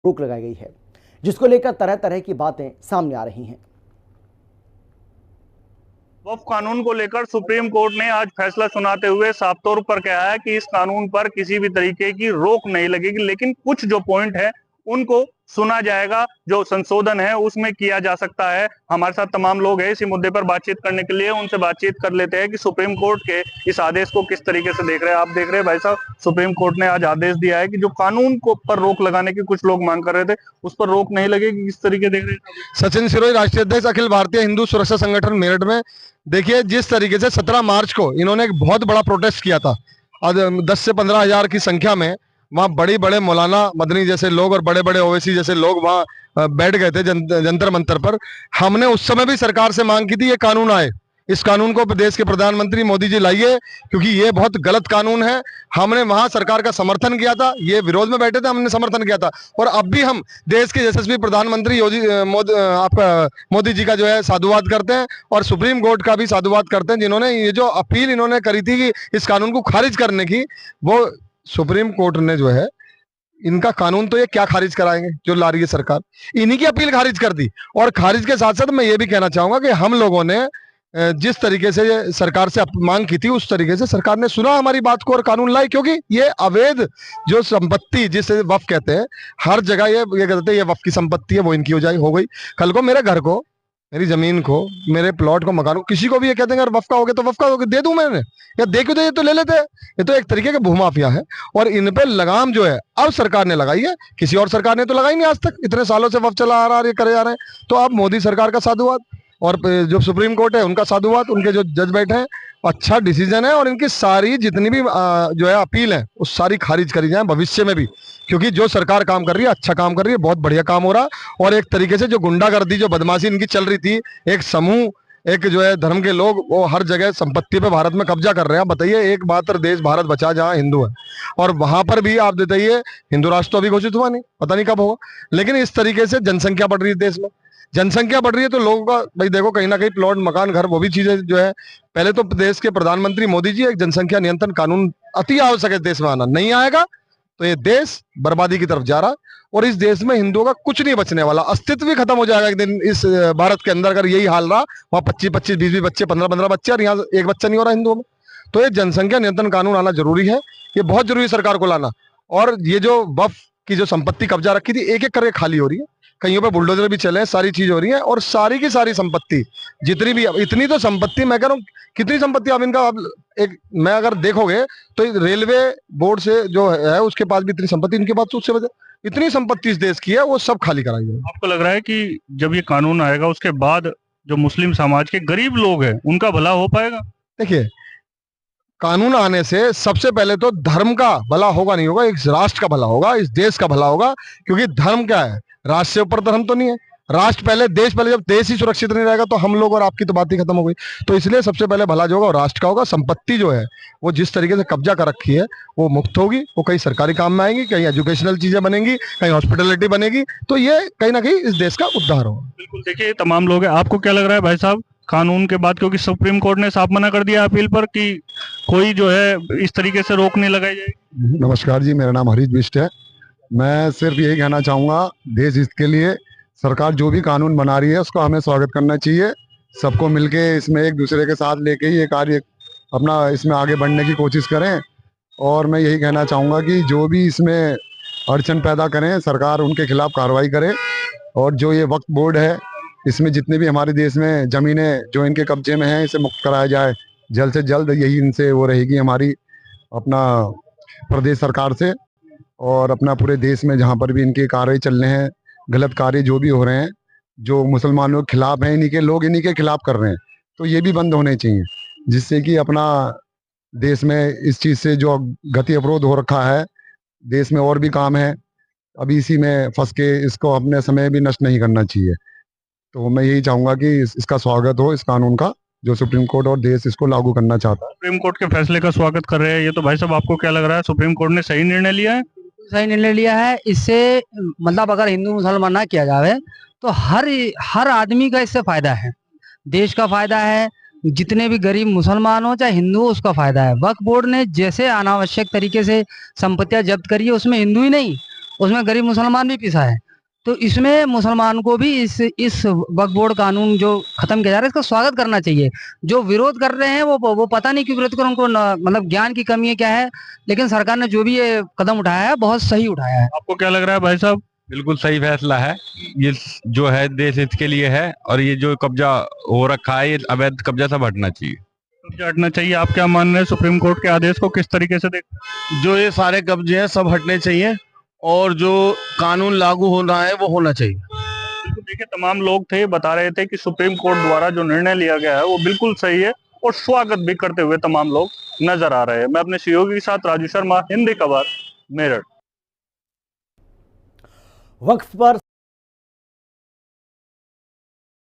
रोक लगाई गई है, जिसको लेकर तरह तरह की बातें सामने आ रही हैं। वक्फ कानून को लेकर सुप्रीम कोर्ट ने आज फैसला सुनाते हुए साफ तौर पर कहा है कि इस कानून पर किसी भी तरीके की रोक नहीं लगेगी, लेकिन कुछ जो पॉइंट है उनको सुना जाएगा, जो संशोधन है उसमें किया जा सकता है। हमारे साथ तमाम लोग हैं इसी मुद्दे पर बातचीत करने के लिए, उनसे बातचीत कर लेते हैं कि सुप्रीम कोर्ट के इस आदेश को किस तरीके से देख रहे हैं। आप देख रहे हैं भाई साहब, सुप्रीम कोर्ट ने आज आदेश दिया है कि जो कानून को पर रोक लगाने की कुछ लोग मांग कर रहे थे उस पर रोक नहीं लगेगी। किस तरीके देख रहे हैं? सचिन सिरोही, राष्ट्रीय अध्यक्ष अखिल भारतीय हिंदू सुरक्षा संगठन मेरठ में। देखिए, जिस तरीके से 17 मार्च को इन्होंने एक बहुत बड़ा प्रोटेस्ट किया था, 10 से 15 हजार की संख्या में वहाँ बड़े बड़े मौलाना मदनी जैसे लोग और बड़े बड़े ओवैसी जैसे लोग वहाँ बैठ गए थे जंतर मंतर पर। हमने उस समय भी सरकार से मांग की थी ये कानून आए, इस कानून को देश के प्रधानमंत्री मोदी जी लाइए, क्योंकि ये बहुत गलत कानून है। हमने वहां सरकार का समर्थन किया था, ये विरोध में बैठे थे, हमने समर्थन किया था। और अब भी हम देश के यशस्वी प्रधानमंत्री मोदी जी का जो है साधुवाद करते हैं और सुप्रीम कोर्ट का भी साधुवाद करते हैं, जिन्होंने ये जो अपील इन्होंने करी थी कि इस कानून को खारिज करने की, वो सुप्रीम कोर्ट ने जो है इनका कानून तो ये क्या खारिज कराएंगे जो ला रही है सरकार, इन्हीं की अपील खारिज कर दी। और खारिज के साथ साथ मैं ये भी कहना चाहूंगा कि हम लोगों ने जिस तरीके से सरकार से मांग की थी उस तरीके से सरकार ने सुना हमारी बात को और कानून लाई, क्योंकि ये अवैध जो संपत्ति जिसे वक्फ कहते हैं, हर जगह ये कहते हैं ये वक्फ की संपत्ति है, वो इनकी हो गई। कल को मेरे घर को, मेरी जमीन को, मेरे प्लॉट को, मकान को, किसी को भी ये कहते हैं अगर वक्फ का हो गया तो वक्फ का हो गया, दे दूं मैंने या दे क्यों दे, ये तो ले लेते हैं। ये तो एक तरीके के भूमाफिया है और इन पे लगाम जो है अब सरकार ने लगाई है, किसी और सरकार ने तो लगाई नहीं आज तक। इतने सालों से वक्फ चला आ रहा है, ये करे जा रहे हैं। तो अब मोदी सरकार का साधुवाद और जो सुप्रीम कोर्ट है उनका साधुवाद, उनके जो जज बैठे हैं, अच्छा डिसीजन है और इनकी सारी जितनी भी जो है अपील है उस सारी खारिज करी जाए भविष्य में भी, क्योंकि जो सरकार काम कर रही है अच्छा काम कर रही है, बहुत बढ़िया काम हो रहा। और एक तरीके से जो गुंडागर्दी, जो बदमाशी इनकी चल रही थी, एक समूह, एक जो है धर्म के लोग, वो हर जगह संपत्ति पे भारत में कब्जा कर रहे हैं। बताइए, एक मात्र देश भारत बचा जहाँ हिंदू है, और वहां पर भी आप बताइए हिंदू राष्ट्र तो अभी घोषित हुआ नहीं, पता नहीं कब होगा। लेकिन इस तरीके से जनसंख्या बढ़ रही है, देश में जनसंख्या बढ़ रही है, तो लोगों का भाई देखो कहीं ना कहीं प्लॉट, मकान, घर, वो भी चीजें जो है, पहले तो देश के प्रधानमंत्री मोदी जी एक जनसंख्या नियंत्रण कानून अति आवश्यक है देश में आना, नहीं आएगा तो ये देश बर्बादी की तरफ जा रहा और इस देश में हिंदुओं का कुछ नहीं बचने वाला, अस्तित्व भी खत्म हो जाएगा एक दिन इस भारत के अंदर। अगर यही हाल रहा, वहाँ 25-25, 20-20 बच्चे, 15-15 बच्चे, और यहाँ एक बच्चा नहीं हो रहा हिंदुओं में, तो ये जनसंख्या नियंत्रण कानून आना जरूरी है। ये बहुत जरूरी है सरकार को लाना। और ये जो वक्फ की जो संपत्ति कब्जा रखी थी, एक एक करके खाली हो रही है, कहीं पे बुलडोजर भी चले हैं, सारी चीज हो रही है और सारी की सारी संपत्ति जितनी भी, इतनी तो संपत्ति, मैं कह रहा हूँ कितनी संपत्ति अब इनका, अब एक मैं अगर देखोगे तो रेलवे बोर्ड से जो है उसके पास भी इतनी संपत्ति, इनके पास उससे वजह इतनी संपत्ति इस देश की है, वो सब खाली कराई जाए। आपको लग रहा है कि जब ये कानून आएगा उसके बाद जो मुस्लिम समाज के गरीब लोग हैं उनका भला हो पाएगा? देखिए, कानून आने से सबसे पहले तो धर्म का भला होगा नहीं होगा, इस राष्ट्र का भला होगा, इस देश का भला होगा। क्योंकि धर्म क्या है, राष्ट्र से ऊपर धर्म तो नहीं है, राष्ट्र पहले, देश पहले। जब देश ही सुरक्षित नहीं रहेगा तो हम लोग और आपकी तो बात ही खत्म हो गई। तो इसलिए सबसे पहले भला जो होगा राष्ट्र का होगा। संपत्ति जो है वो जिस तरीके से कब्जा कर रखी है वो मुक्त होगी, वो कहीं सरकारी काम में आएंगी, कहीं एजुकेशनल चीजें बनेंगी, कहीं हॉस्पिटलिटी बनेगी, तो ये कहीं ना कहीं इस देश का उद्धार होगा। बिल्कुल, देखिए तमाम लोग हैं, आपको क्या लग रहा है भाई साहब कानून के बाद, क्योंकि सुप्रीम कोर्ट ने साफ मना कर दिया अपील पर कि कोई जो है इस तरीके से रोक नहीं लगाई जाएगी? नमस्कार जी, मेरा नाम हरीश बिष्ट है। मैं सिर्फ यही कहना चाहूँगा, देश हित के लिए सरकार जो भी कानून बना रही है उसको हमें स्वागत करना चाहिए। सबको मिलके इसमें एक दूसरे के साथ लेके ही ये कार्य अपना इसमें आगे बढ़ने की कोशिश करें। और मैं यही कहना चाहूँगा कि जो भी इसमें अड़चन पैदा करें सरकार उनके खिलाफ कार्रवाई करे। और जो ये वक्फ बोर्ड है, इसमें जितने भी हमारे देश में ज़मीनें जो इनके कब्जे में हैं इसे मुक्त कराया जाए जल्द से जल्द। यही इनसे वो रहेगी हमारी अपना प्रदेश सरकार से, और अपना पूरे देश में जहाँ पर भी इनके कार्य चल रहे हैं, गलत कार्य जो भी हो रहे हैं, जो मुसलमानों के खिलाफ हैं, इन्हीं के लोग इन्हीं के खिलाफ कर रहे हैं, तो ये भी बंद होने चाहिए, जिससे कि अपना देश में इस चीज़ से जो गति अवरोध हो रखा है, देश में और भी काम है, अभी इसी में फंस के इसको अपने समय भी नष्ट नहीं करना चाहिए। तो मैं यही चाहूँगा कि इसका स्वागत हो, इस कानून का, जो सुप्रीम कोर्ट और देश इसको लागू करना चाहता है। सुप्रीम कोर्ट के फैसले का स्वागत कर रहे हैं ये, तो भाई साहब आपको क्या लग रहा है, सुप्रीम कोर्ट ने सही निर्णय लिया है? सही निर्णय लिया है। इससे मतलब अगर हिंदू मुसलमान ना किया जावे तो हर आदमी का इससे फायदा है, देश का फायदा है, जितने भी गरीब मुसलमान हो चाहे हिंदू हो उसका फायदा है। वक्फ बोर्ड ने जैसे अनावश्यक तरीके से संपत्तियां जब्त करी है उसमें हिंदू ही नहीं उसमें गरीब मुसलमान भी पिसा है। तो इसमें मुसलमान को भी इस वक्फ बोर्ड कानून जो खत्म किया जा रहा है इसका स्वागत करना चाहिए। जो विरोध कर रहे हैं वो पता नहीं क्यों विरोध कर, उनको मतलब ज्ञान की कमी है क्या है, लेकिन सरकार ने जो भी ये कदम उठाया है बहुत सही उठाया है। आपको क्या लग रहा है भाई साहब? बिल्कुल सही फैसला है। ये जो है देश हित के लिए है और ये जो कब्जा हो रखा है ये अवैध कब्जा सब हटना चाहिए। कब्जा हटना चाहिए। आप क्या मान रहे हैं सुप्रीम कोर्ट के आदेश को किस तरीके से देख? जो ये सारे कब्जे हैं सब हटने चाहिए और जो कानून लागू हो रहा है वो होना चाहिए। बिल्कुल, देखिए तमाम लोग थे बता रहे थे कि सुप्रीम कोर्ट द्वारा जो निर्णय लिया गया है वो बिल्कुल सही है और स्वागत भी करते हुए तमाम लोग नजर आ रहे हैं। मैं अपने सहयोगी के साथ राजू शर्मा, हिंदी खबर, मेरठ। वक्फ पर